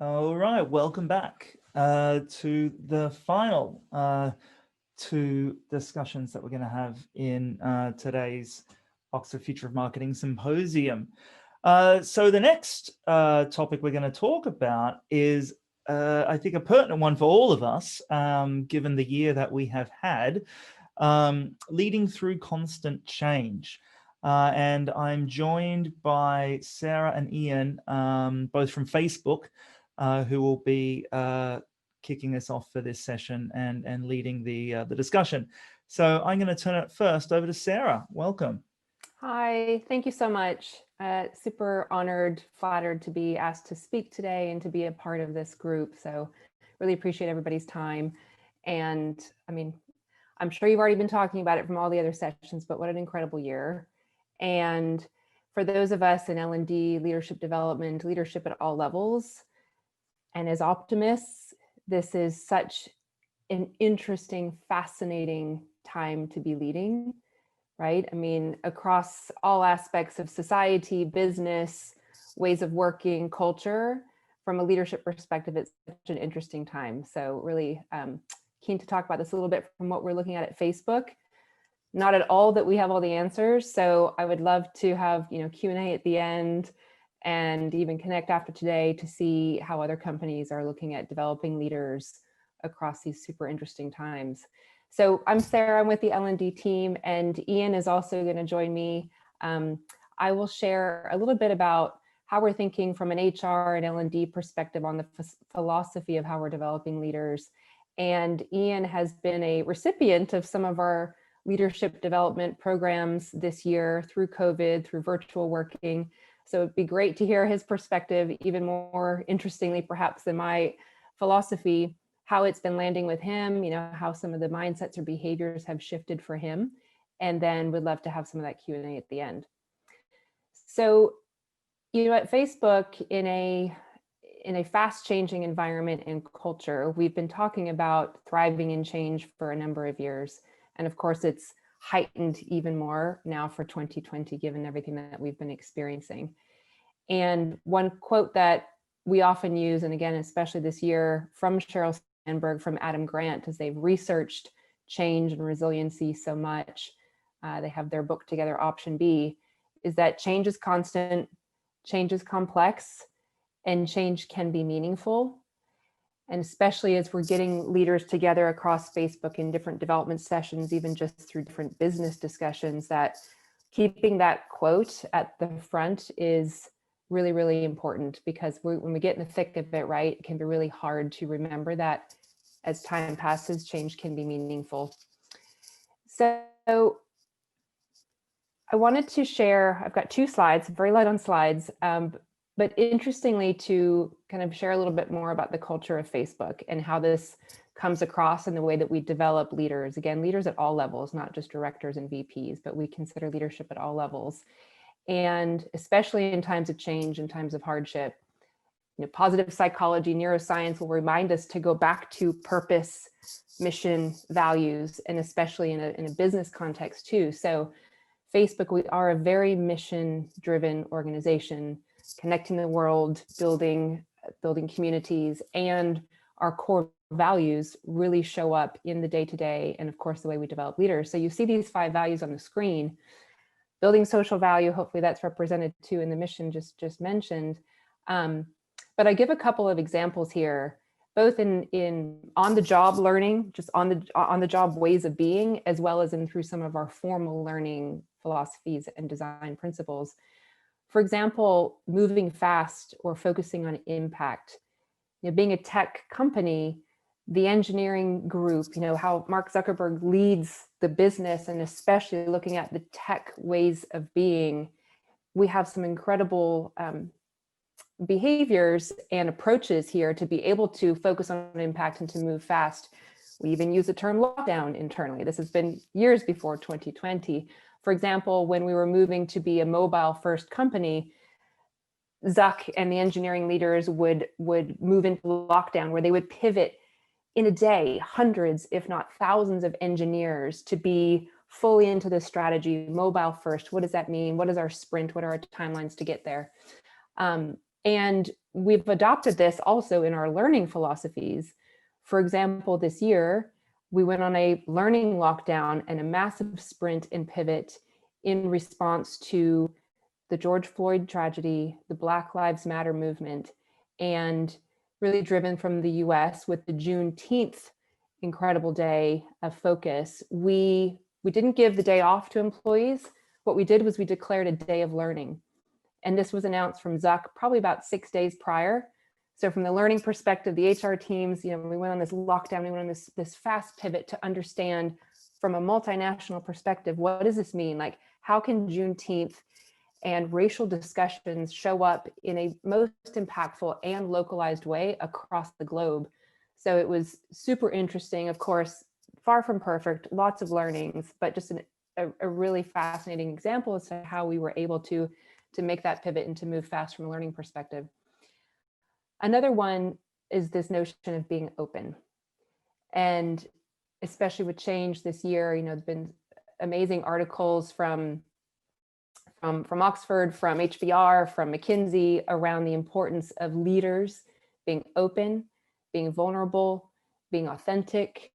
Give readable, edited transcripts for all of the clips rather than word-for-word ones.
All right, welcome back to the final two discussions that we're going to have in today's Oxford Future of Marketing Symposium. So the next topic we're going to talk about is, I think, a pertinent one for all of us, given the year that we have had, leading through constant change. And I'm joined by Sarah and Ian, both from Facebook, who will be kicking us off for this session and leading the discussion. So I'm going to turn it first over to Sarah. Welcome. Hi, thank you so much. Super honored, flattered to be asked to speak today and to be a part of this group. So really appreciate everybody's time. And I mean, I'm sure you've already been talking about it from all the other sessions, but what an incredible year. And for those of us in L&D, leadership development, leadership at all levels, and as optimists, this is such an interesting, fascinating time to be leading, right? I mean, across all aspects of society, business, ways of working, culture, from a leadership perspective, it's such an interesting time. So really keen to talk about this a little bit from what we're looking at Facebook. Not at all that we have all the answers. So I would love to have, Q&A at the end and even connect after today to see how other companies are looking at developing leaders across these super interesting times. So I'm Sarah, I'm with the L&D team, and Ian is also going to join me. I will share a little bit about how we're thinking from an HR and L&D perspective on the philosophy of how we're developing leaders. And Ian has been a recipient of some of our leadership development programs this year through COVID, through virtual working. So it'd be great to hear his perspective, even more interestingly, perhaps, than my philosophy, how it's been landing with him, how some of the mindsets or behaviors have shifted for him. And then we'd love to have some of that Q&A at the end. So, at Facebook, in a fast changing environment and culture, we've been talking about thriving in change for a number of years. And of course, it's heightened even more now for 2020, given everything that we've been experiencing. And one quote that we often use, and again, especially this year, from Sheryl Sandberg, from Adam Grant, as they've researched change and resiliency so much, they have their book together, Option B, is that change is constant, change is complex, and change can be meaningful. And especially as we're getting leaders together across Facebook in different development sessions, even just through different business discussions, that keeping that quote at the front is really, really important, because when we get in the thick of it, right, it can be really hard to remember that as time passes, change can be meaningful. So I wanted to share, I've got two slides, very light on slides, but interestingly to kind of share a little bit more about the culture of Facebook and how this comes across in the way that we develop leaders. Again, leaders at all levels, not just directors and VPs, but we consider leadership at all levels. And especially in times of change and times of hardship, positive psychology, neuroscience will remind us to go back to purpose, mission, values, and especially in a business context too. So Facebook, we are a very mission-driven organization, connecting the world, building communities, and our core values really show up in the day-to-day, and of course, the way we develop leaders. So you see these 5 values on the screen. Building social value, hopefully that's represented too in the mission just mentioned. But I give a couple of examples here, both in on-the-job learning, just on-the-job ways of being, as well as in through some of our formal learning philosophies and design principles. For example, moving fast or focusing on impact. Being a tech company, the engineering group, how Mark Zuckerberg leads the business, and especially looking at the tech ways of being, we have some incredible behaviors and approaches here to be able to focus on impact and to move fast. We even use the term lockdown internally. This has been years before 2020. For example, when we were moving to be a mobile first company, Zuck and the engineering leaders would move into lockdown, where they would pivot in a day, hundreds, if not thousands of engineers to be fully into the strategy, mobile first. What does that mean? What is our sprint? What are our timelines to get there? And we've adopted this also in our learning philosophies. For example, this year, we went on a learning lockdown and a massive sprint and pivot in response to the George Floyd tragedy, the Black Lives Matter movement, and really driven from the US with the Juneteenth incredible day of focus. We didn't give the day off to employees. What we did was we declared a day of learning. And this was announced from Zuck probably about 6 days prior. So from the learning perspective, the HR teams, we went on this lockdown, we went on this fast pivot to understand from a multinational perspective, what does this mean? Like, how can Juneteenth and racial discussions show up in a most impactful and localized way across the globe? So it was super interesting, of course, far from perfect, lots of learnings, but just a really fascinating example as to how we were able to make that pivot and to move fast from a learning perspective. Another one is this notion of being open. And especially with change this year, there's been amazing articles from Oxford, from HBR, from McKinsey around the importance of leaders being open, being vulnerable, being authentic,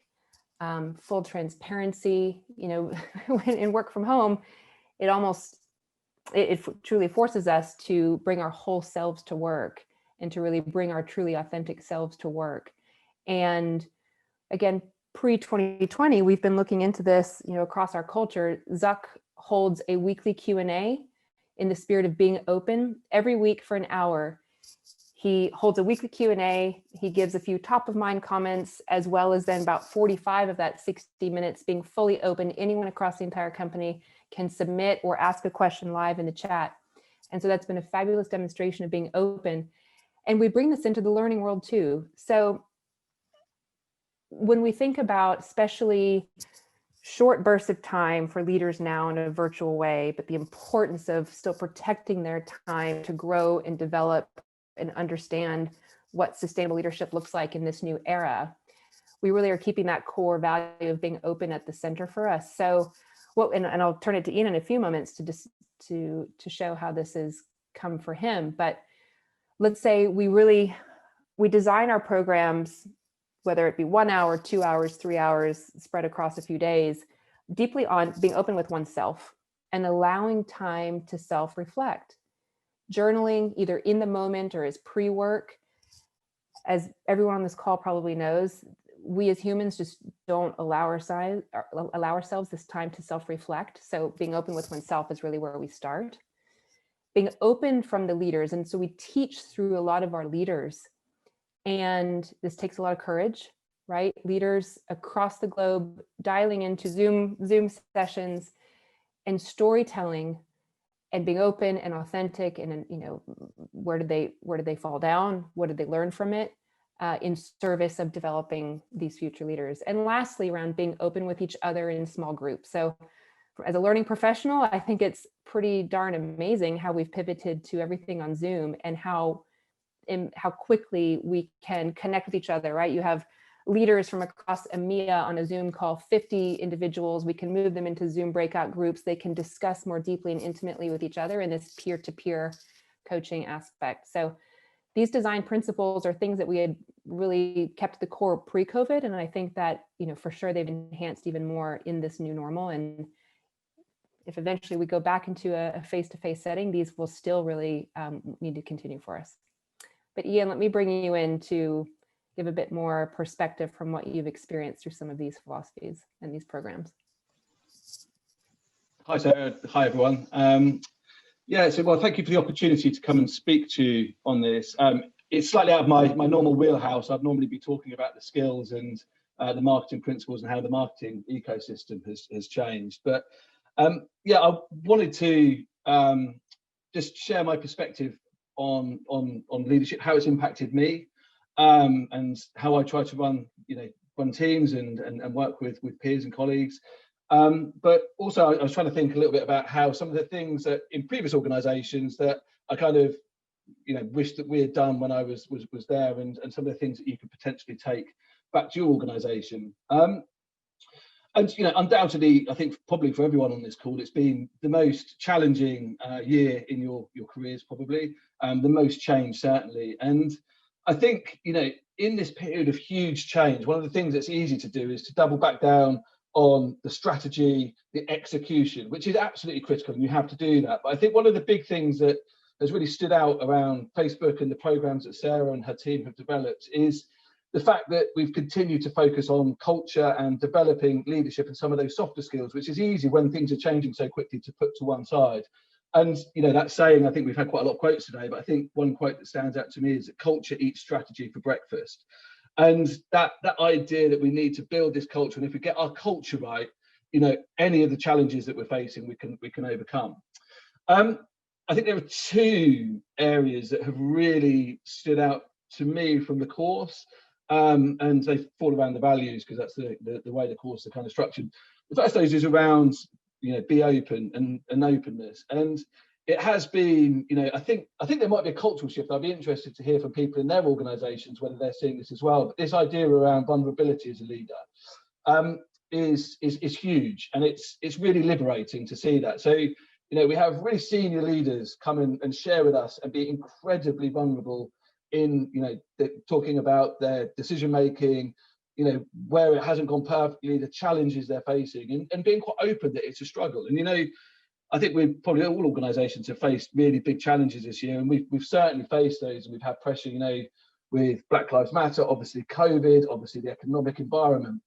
full transparency. In work from home, it truly forces us to bring our whole selves to work and to really bring our truly authentic selves to work. And again, pre-2020, we've been looking into this, across our culture. Zuck holds a weekly Q&A in the spirit of being open every week for an hour. He holds a weekly Q&A. He gives a few top of mind comments, as well as then about 45 of that 60 minutes being fully open. Anyone across the entire company can submit or ask a question live in the chat. And so that's been a fabulous demonstration of being open. And we bring this into the learning world too. So when we think about especially short bursts of time for leaders now in a virtual way, but the importance of still protecting their time to grow and develop and understand what sustainable leadership looks like in this new era, we really are keeping that core value of being open at the center for us. So and I'll turn it to Ian in a few moments to show how this has come for him. But let's say we design our programs, whether it be 1 hour, 2 hours, 3 hours, spread across a few days, deeply on being open with oneself and allowing time to self-reflect. Journaling, either in the moment or as pre-work. As everyone on this call probably knows, we as humans just don't allow ourselves this time to self-reflect. So being open with oneself is really where we start. Being open from the leaders. And so we teach through a lot of our leaders. And this takes a lot of courage, right? Leaders across the globe dialing into Zoom sessions and storytelling and being open and authentic. And, where did they fall down? What did they learn from it? In service of developing these future leaders. And lastly, around being open with each other in small groups. So as a learning professional, I think it's pretty darn amazing how we've pivoted to everything on Zoom and how quickly we can connect with each other, right? You have leaders from across EMEA on a Zoom call, 50 individuals. We can move them into Zoom breakout groups. They can discuss more deeply and intimately with each other in this peer-to-peer coaching aspect. So these design principles are things that we had really kept at the core pre-COVID. And I think that, for sure they've enhanced even more in this new normal. And if eventually we go back into a face-to-face setting, these will still really need to continue for us. But Ian, let me bring you in to give a bit more perspective from what you've experienced through some of these philosophies and these programs. Hi, Sarah. Hi, everyone. Well, thank you for the opportunity to come and speak to you on this. It's slightly out of my normal wheelhouse. I'd normally be talking about the skills and the marketing principles and how the marketing ecosystem has changed. But I wanted to just share my perspective on leadership, how it's impacted me, and how I try to run teams and work with peers and colleagues. But also I was trying to think a little bit about how some of the things that in previous organizations that I kind of wish that we had done when I was there, and some of the things that you could potentially take back to your organization. And undoubtedly, I think probably for everyone on this call, it's been the most challenging year in your careers, probably, the most change, certainly. And I think, in this period of huge change, one of the things that's easy to do is to double back down on the strategy, the execution, which is absolutely critical, and you have to do that. But I think one of the big things that has really stood out around Facebook and the programs that Sarah and her team have developed is the fact that we've continued to focus on culture and developing leadership and some of those softer skills, which is easy when things are changing so quickly to put to one side. And that saying, I think we've had quite a lot of quotes today, but I think one quote that stands out to me is that culture eats strategy for breakfast. And that idea that we need to build this culture, and if we get our culture right, any of the challenges that we're facing, we can overcome. I think there are two areas that have really stood out to me from the course, and they fall around the values, because that's the way the course are kind of structured. The first stage is around be open and openness, and it has been, I think there might be a cultural shift. I'd be interested to hear from people in their organizations whether they're seeing this as well. But this idea around vulnerability as a leader is huge, and it's really liberating to see that. So we have really senior leaders come in and share with us and be incredibly vulnerable in talking about their decision making, where it hasn't gone perfectly, the challenges they're facing, and being quite open that it's a struggle. And I think we've probably all organizations have faced really big challenges this year, and we've certainly faced those, and we've had pressure, with Black Lives Matter, obviously COVID, obviously the economic environment,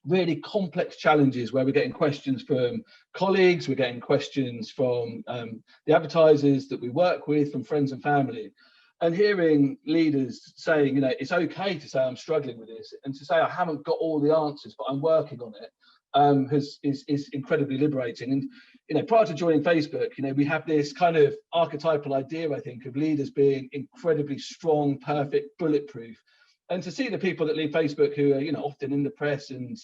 really complex challenges where we're getting questions from colleagues, we're getting questions from the advertisers that we work with, from friends and family. And hearing leaders saying, it's okay to say I'm struggling with this, and to say I haven't got all the answers, but I'm working on it, is incredibly liberating. And prior to joining Facebook, we have this kind of archetypal idea, I think, of leaders being incredibly strong, perfect, bulletproof. And to see the people that leave Facebook who are, often in the press and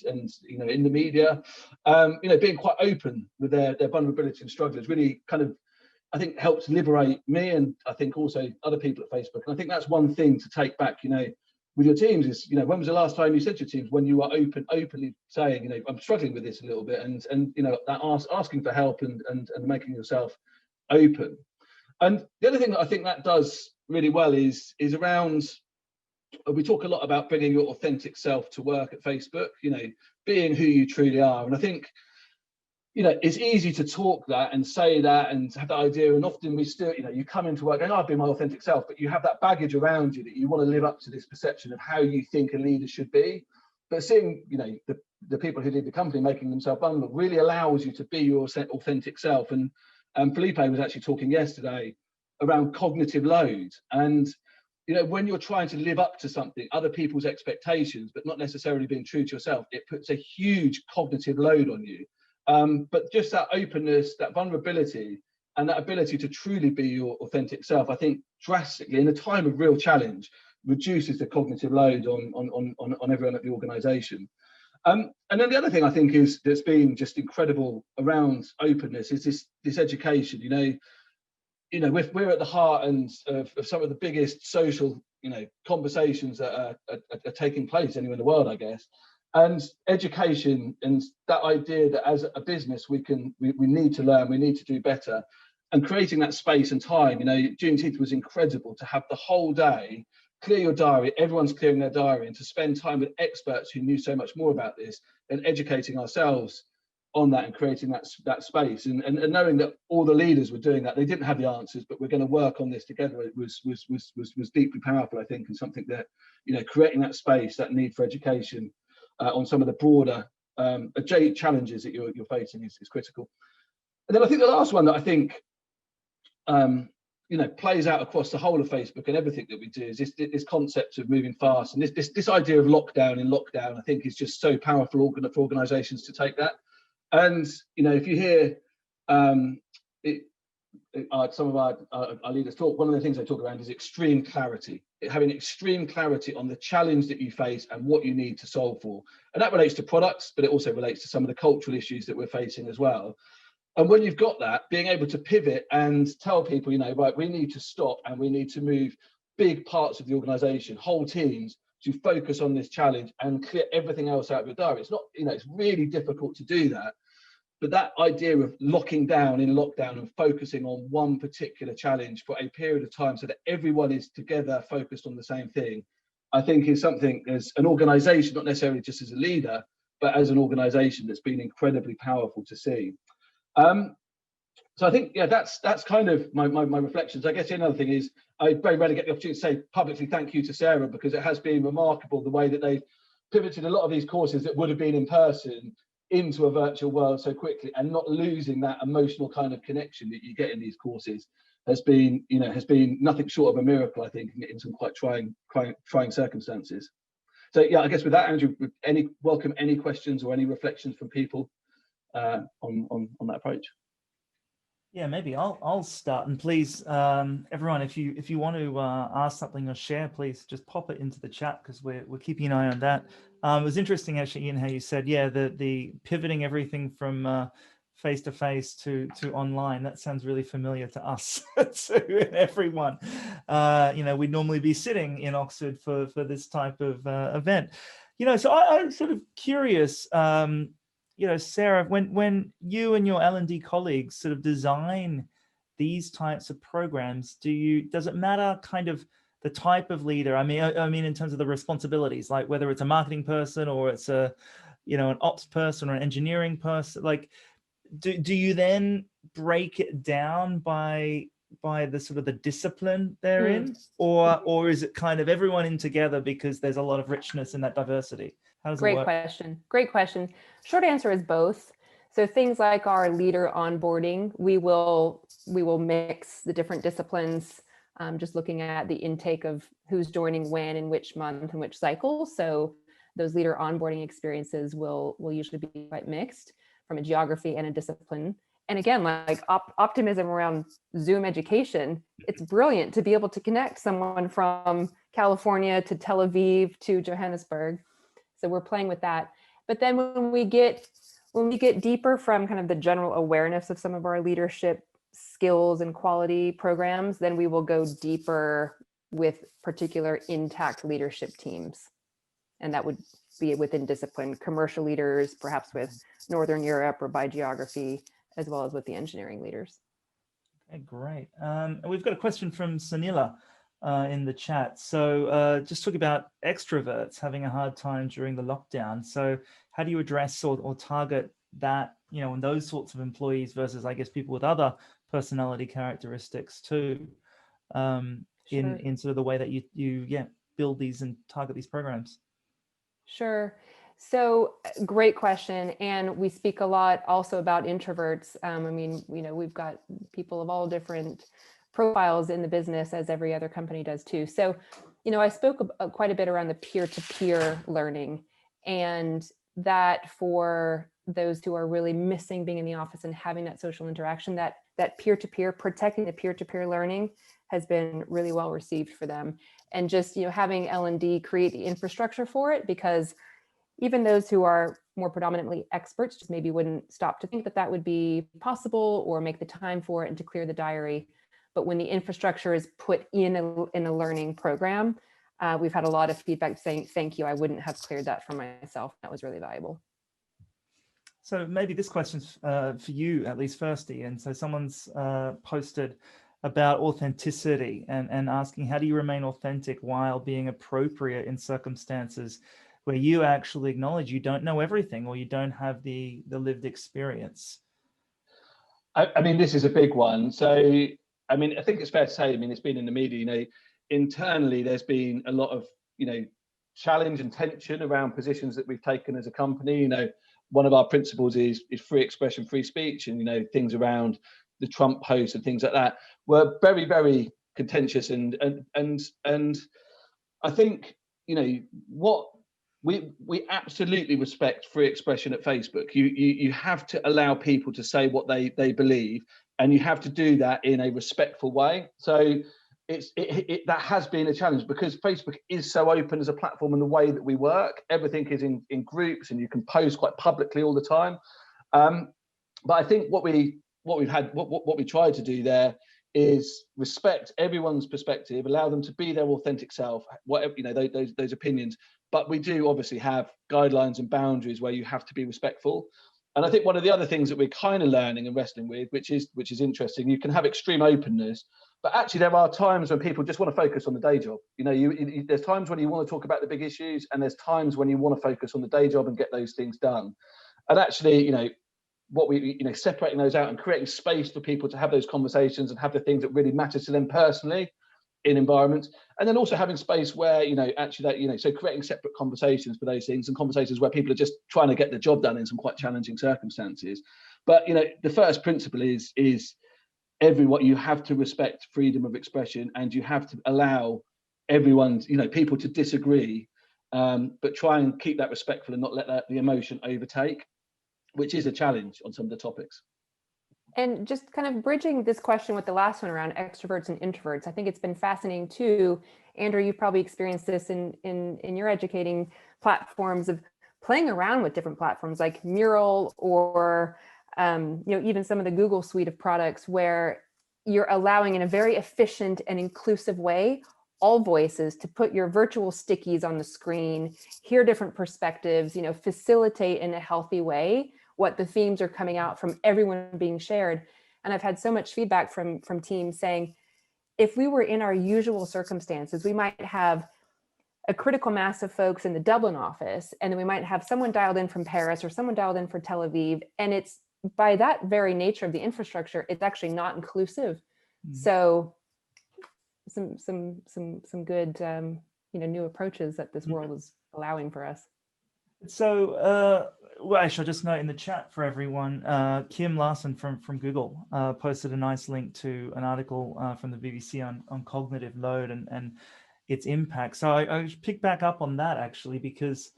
in the media, being quite open with their vulnerability and struggle is really kind of, I think, helps liberate me, and I think also other people at Facebook. And I think that's one thing to take back, with your teams is, when was the last time you said to your teams when you were openly saying, I'm struggling with this a little bit, and that asking for help and making yourself open. And the other thing that I think that does really well is around, we talk a lot about bringing your authentic self to work at Facebook, being who you truly are. And I think, it's easy to talk that and say that and have that idea. And often we still, you come into work going, I'll be my authentic self, but you have that baggage around you that you want to live up to this perception of how you think a leader should be. But seeing, the people who lead the company making themselves vulnerable really allows you to be your authentic self. And Felipe was actually talking yesterday around cognitive load. And when you're trying to live up to something, other people's expectations, but not necessarily being true to yourself, it puts a huge cognitive load on you. But just that openness, that vulnerability, and that ability to truly be your authentic self, I think drastically, in a time of real challenge, reduces the cognitive load on everyone at the organisation. And then the other thing I think is that's been just incredible around openness is this education. We're at the heart of some of the biggest social, conversations that are taking place anywhere in the world, I guess. And education and that idea that as a business we need to learn, we need to do better, and creating that space and time. Juneteenth was incredible to have the whole day, clear your diary, everyone's clearing their diary, and to spend time with experts who knew so much more about this, and educating ourselves on that and creating that space, and knowing that all the leaders were doing that. They didn't have the answers, but we're going to work on this together. It was deeply powerful, I think, and something that, creating that space, that need for education on some of the broader challenges that you're facing is critical. And then I think the last one that I think plays out across the whole of Facebook and everything that we do is this concept of moving fast, and this idea of lockdown I think is just so powerful for organizations to take that. And if you hear some of our leaders talk, one of the things they talk around is extreme clarity, having extreme clarity on the challenge that you face and what you need to solve for. And that relates to products, but it also relates to some of the cultural issues that we're facing as well. And when you've got that, being able to pivot and tell people, right, we need to stop and we need to move big parts of the organization, whole teams, to focus on this challenge and clear everything else out of your diary. It's not, it's really difficult to do that. But that idea of locking down in lockdown and focusing on one particular challenge for a period of time so that everyone is together focused on the same thing, I think is something as an organization, not necessarily just as a leader, but as an organization, that's been incredibly powerful to see. So I think, that's kind of my reflections. I guess the other thing is I very rarely get the opportunity to say publicly thank you to Sarah, because it has been remarkable the way that they've pivoted a lot of these courses that would have been in person into a virtual world so quickly, and not losing that emotional kind of connection that you get in these courses has been nothing short of a miracle, I think, in some quite trying circumstances. So I guess with that, Andrew, welcome any questions or any reflections from people on that approach. Yeah, maybe I'll start, and please, everyone, if you want to ask something or share, please just pop it into the chat, because we're keeping an eye on that. It was interesting, actually, Ian, how you said, the pivoting everything from face to face to online. That sounds really familiar to us too, and everyone. We'd normally be sitting in Oxford for this type of event. So I'm sort of curious. Sarah, when you and your L&D colleagues sort of design these types of programs, does it matter kind of the type of leader? I mean, in terms of the responsibilities, like whether it's a marketing person or it's an ops person or an engineering person, like do you then break it down by the sort of the discipline they're in, or is it kind of everyone in together because there's a lot of richness in that diversity? How does it work? Great question. Short answer is both. So things like our leader onboarding, we will mix the different disciplines, just looking at the intake of who's joining when, in which month, and which cycle. So those leader onboarding experiences will usually be quite mixed from a geography and a discipline. And again, like optimism around Zoom education, it's brilliant to be able to connect someone from California to Tel Aviv to Johannesburg. So we're playing with that. But then when we get deeper from kind of the general awareness of some of our leadership skills and quality programs, then we will go deeper with particular intact leadership teams. And that would be within discipline, commercial leaders, perhaps with Northern Europe or by geography, as well as with the engineering leaders. Okay, great. We've got a question from Sunila in the chat. So just talk about extroverts having a hard time during the lockdown. So how do you address or target that, and those sorts of employees versus, I guess, people with other personality characteristics too, in sort of the way that you build these and target these programs? Sure. So great question. And we speak a lot also about introverts. We've got people of all different profiles in the business, as every other company does too. So, I spoke quite a bit around the peer-to-peer learning, and that for those who are really missing being in the office and having that social interaction, that peer-to-peer, protecting the peer-to-peer learning has been really well received for them. And just, having L&D create the infrastructure for it, because even those who are more predominantly experts just maybe wouldn't stop to think that would be possible or make the time for it and to clear the diary. But when the infrastructure is put in a learning program, we've had a lot of feedback saying, thank you, I wouldn't have cleared that for myself. That was really valuable. So maybe this question's for you, at least first, Ian. So someone's posted about authenticity and asking, how do you remain authentic while being appropriate in circumstances where you actually acknowledge you don't know everything or you don't have the lived experience? I mean, this is a big one. So, I think it's fair to say, it's been in the media, internally, there's been a lot of, challenge and tension around positions that we've taken as a company. One of our principles is free expression, free speech, and, things around the Trump post and things like that were very, very contentious. And I think, what we absolutely respect free expression at Facebook. You have to allow people to say what they believe, and you have to do that in a respectful way. So that has been a challenge, because Facebook is so open as a platform in the way that we work. Everything is in groups, and you can post quite publicly all the time. But I think what we tried to do there is respect everyone's perspective, allow them to be their authentic self, whatever, you know, those opinions. But we do obviously have guidelines and boundaries where you have to be respectful. And I think one of the other things that we're kind of learning and wrestling with, which is interesting, you can have extreme openness, but actually there are times when people just want to focus on the day job. You know, there's times when you want to talk about the big issues, and there's times when you want to focus on the day job and get those things done. And actually, you know, separating those out and creating space for people to have those conversations and have the things that really matter to them personally in environments, and then also having space where, you know, actually that, you know, so creating separate conversations for those things, and conversations where people are just trying to get the job done in some quite challenging circumstances. But, you know, the first principle is everyone, you have to respect freedom of expression, and you have to allow everyone, you know, people to disagree, but try and keep that respectful and not let the emotion overtake, which is a challenge on some of the topics. And just kind of bridging this question with the last one around extroverts and introverts, I think it's been fascinating too. Andrew, you've probably experienced this in your educating platforms, of playing around with different platforms like Mural, or you know, even some of the Google suite of products, where you're allowing, in a very efficient and inclusive way, all voices to put your virtual stickies on the screen, hear different perspectives, you know, facilitate in a healthy way what the themes are coming out from everyone being shared. And I've had so much feedback from teams saying, if we were in our usual circumstances, we might have a critical mass of folks in the Dublin office, and then we might have someone dialed in from Paris or someone dialed in for Tel Aviv. And it's, by that very nature of the infrastructure, it's actually not inclusive. So some good you know, new approaches that this world is allowing for us. So well, actually, I'll just note in the chat for everyone, Kim Larson from Google posted a nice link to an article from the BBC on cognitive load and its impact. So I pick back up on that, actually, because,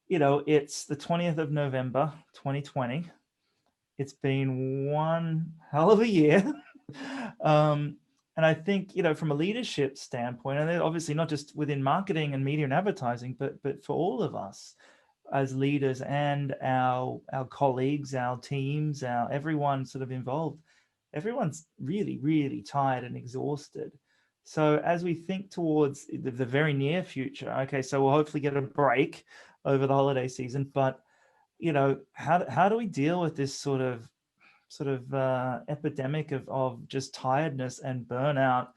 you know, it's the 20th of November 2020. It's been one hell of a year. And I think, you know, from a leadership standpoint, and obviously not just within marketing and media and advertising, but for all of us as leaders and our colleagues, our teams, everyone sort of involved, everyone's really, really tired and exhausted. So as we think towards the very near future, okay, so we'll hopefully get a break over the holiday season, but, you know, how do we deal with this sort of epidemic of just tiredness and burnout?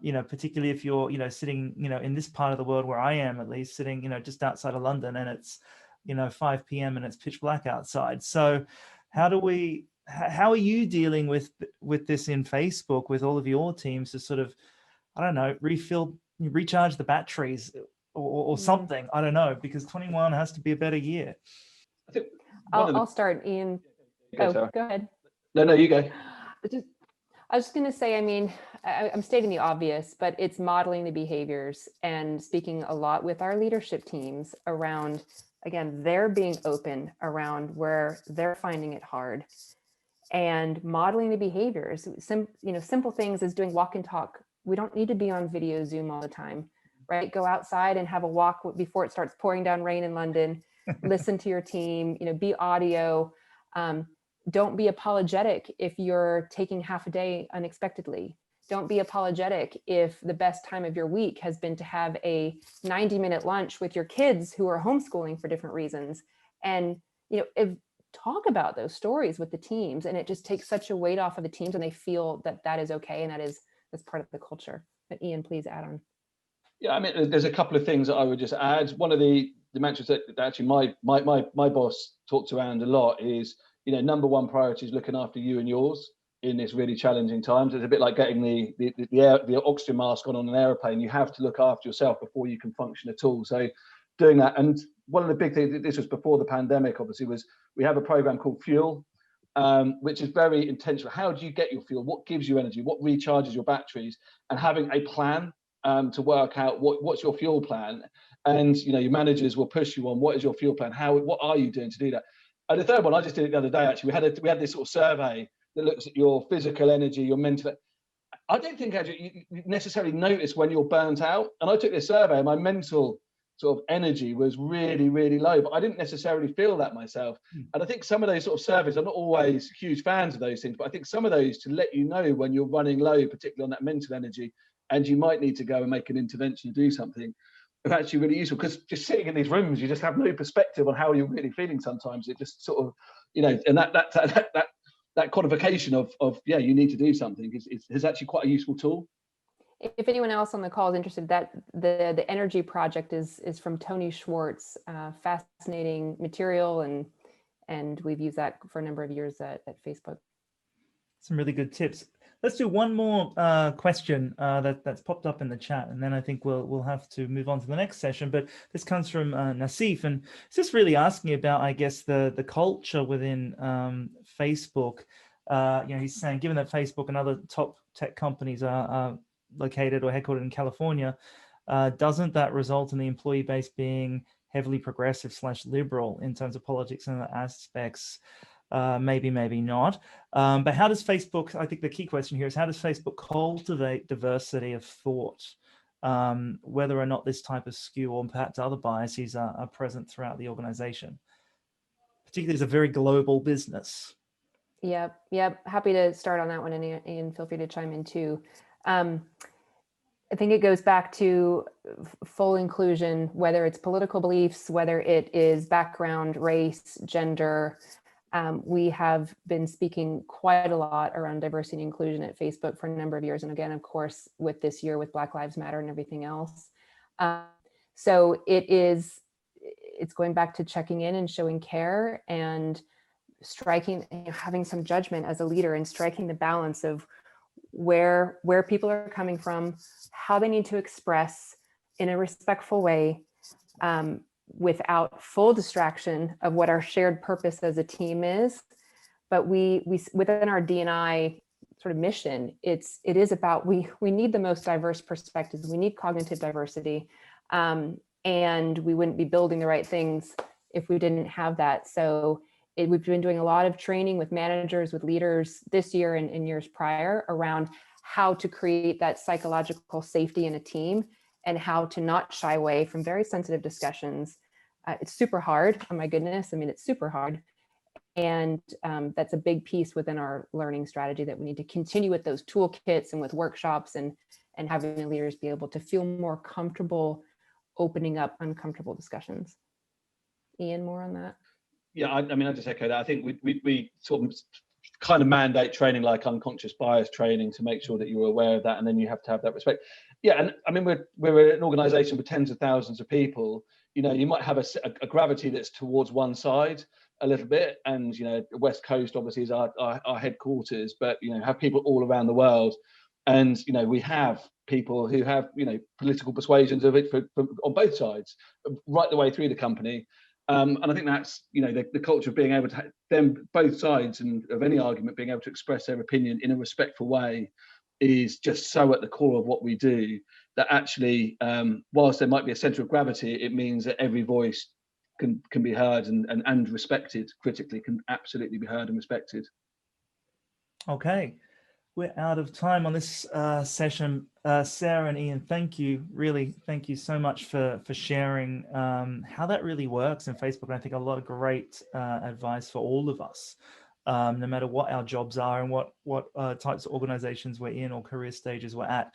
You know, particularly if you're, you know, sitting, you know, in this part of the world where I am, at least, sitting, you know, just outside of London, and it's, you know, 5 p.m. and it's pitch black outside. So how are you dealing with this in Facebook with all of your teams to sort of, I don't know, recharge the batteries or something? I don't know, because 21 has to be a better year. I think I'll start, Ian. Go ahead. No, you go. I was just going to say, I mean, I'm stating the obvious, but it's modeling the behaviors and speaking a lot with our leadership teams around, again, they're being open around where they're finding it hard, and modeling the behaviors. Simple things as doing walk and talk. We don't need to be on video Zoom all the time, right? Go outside and have a walk before it starts pouring down rain in London. Listen to your team, you know, be audio. Don't be apologetic if you're taking half a day unexpectedly. Don't be apologetic if the best time of your week has been to have a 90-minute lunch with your kids who are homeschooling for different reasons. And, you know, talk about those stories with the teams, and it just takes such a weight off of the teams, and they feel that is okay, and that's part of the culture. But Ian, please add on. Yeah, I mean, there's a couple of things that I would just add. One of the mantras that actually my boss talks around a lot is, you know, number one priority is looking after you and yours in this really challenging times. It's a bit like getting the oxygen mask on an airplane. You have to look after yourself before you can function at all. So doing that. And one of the big things, this was before the pandemic, obviously, was we have a program called Fuel, which is very intentional. How do you get your fuel? What gives you energy? What recharges your batteries? And having a plan to work out what's your fuel plan. And, you know, your managers will push you on what is your fuel plan? What are you doing to do that? And the third one, I just did it the other day, actually. We had this sort of survey that looks at your physical energy, your mental. I don't think, Andrew, you necessarily notice when you're burnt out. And I took this survey, and my mental sort of energy was really, really low, but I didn't necessarily feel that myself. And I think some of those sort of surveys, I'm not always huge fans of those things, but I think some of those to let you know when you're running low, particularly on that mental energy, and you might need to go and make an intervention and do something, are actually really useful, because just sitting in these rooms, you just have no perspective on how you're really feeling sometimes. It just sort of, you know, and that qualification of yeah, you need to do something is actually quite a useful tool. If anyone else on the call is interested, that the Energy Project is from Tony Schwartz, fascinating material, and we've used that for a number of years at Facebook. Some really good tips. Let's do one more question that's popped up in the chat, and then I think we'll have to move on to the next session. But this comes from Nassif, and it's just really asking about, I guess, the culture within Facebook. You know, he's saying, given that Facebook and other top tech companies are located or headquartered in California, doesn't that result in the employee base being heavily progressive / liberal in terms of politics and other aspects? Maybe not. But how does Facebook, I think the key question here is, how does Facebook cultivate diversity of thought, whether or not this type of skew or perhaps other biases are present throughout the organization, particularly as a very global business? Yep. Happy to start on that one, and Ian, feel free to chime in too. I think it goes back to full inclusion, whether it's political beliefs, whether it is background, race, gender. We have been speaking quite a lot around diversity and inclusion at Facebook for a number of years. And again, of course, with this year with Black Lives Matter and everything else. So it's going back to checking in and showing care and striking, having some judgment as a leader and striking the balance of where people are coming from, how they need to express in a respectful way, without full distraction of what our shared purpose as a team is. But we within our D&I sort of mission, it is about, we need the most diverse perspectives. We need cognitive diversity, and we wouldn't be building the right things if we didn't have that. So we've been doing a lot of training with managers, with leaders this year and in years prior around how to create that psychological safety in a team and how to not shy away from very sensitive discussions. It's super hard. Oh my goodness. I mean, it's super hard. And that's a big piece within our learning strategy, that we need to continue with those toolkits and with workshops and having the leaders be able to feel more comfortable opening up uncomfortable discussions. Ian, more on that? Yeah, I mean, I just echo that. I think we sort of kind of mandate training like unconscious bias training to make sure that you're aware of that, and then you have to have that respect. Yeah, and I mean, we're an organization with tens of thousands of people. You know, you might have a gravity that's towards one side a little bit, and you know, the West Coast obviously is our headquarters, but you know, have people all around the world, and you know, we have people who have, you know, political persuasions of it on both sides, right the way through the company. And I think that's, you know, the culture of being able to have them, both sides and of any argument, being able to express their opinion in a respectful way is just so at the core of what we do, that actually, whilst there might be a center of gravity, it means that every voice can be heard and respected, critically, can absolutely be heard and respected. Okay. We're out of time on this session. Sarah and Ian, thank you so much for sharing how that really works in Facebook. And I think a lot of great advice for all of us, no matter what our jobs are and what types of organizations we're in or career stages we're at.